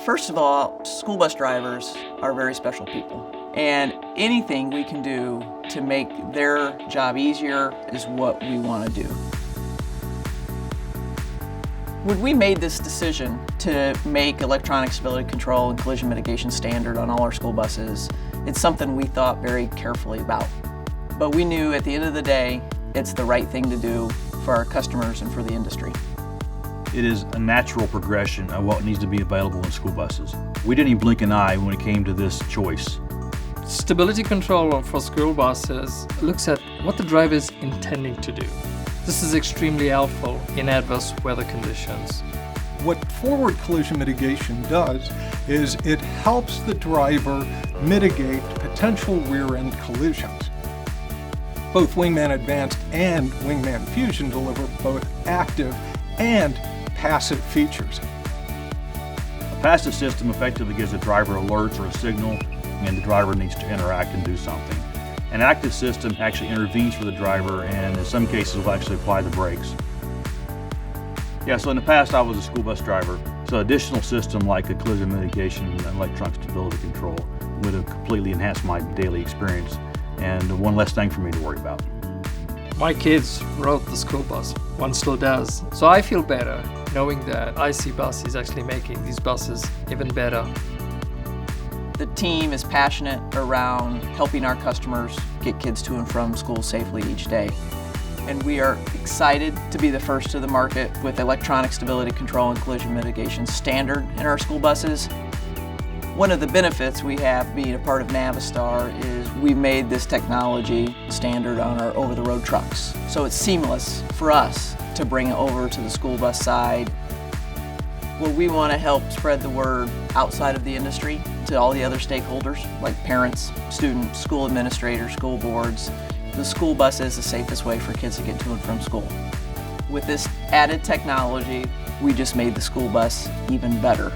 First of all, school bus drivers are very special people, and anything we can do to make their job easier is what we want to do. When we made this decision to make electronic stability control and collision mitigation standard on all our school buses, it's something we thought very carefully about. But we knew at the end of the day, it's the right thing to do for our customers and for the industry. It is a natural progression of what needs to be available in school buses. We didn't even blink an eye when it came to this choice. Stability control for school buses looks at what the driver is intending to do. This is extremely helpful in adverse weather conditions. What forward collision mitigation does is it helps the driver mitigate potential rear-end collisions. Both Wingman Advanced and Wingman Fusion deliver both active and passive features. A passive system effectively gives the driver alerts or a signal, and the driver needs to interact and do something. An active system actually intervenes for the driver, and in some cases will actually apply the brakes. Yeah, so in the past I was a school bus driver, so additional system like a collision mitigation and electronic stability control would have completely enhanced my daily experience and one less thing for me to worry about. My kids rode the school bus, one still does, so I feel better knowing that IC Bus is actually making these buses even better. The team is passionate around helping our customers get kids to and from school safely each day. And we are excited to be the first to the market with electronic stability control and collision mitigation standard in our school buses. One of the benefits we have being a part of Navistar is we made this technology standard on our over-the-road trucks. So it's seamless for us to bring it over to the school bus side. Well, we want to help spread the word outside of the industry to all the other stakeholders like parents, students, school administrators, school boards. The school bus is the safest way for kids to get to and from school. With this added technology, we just made the school bus even better.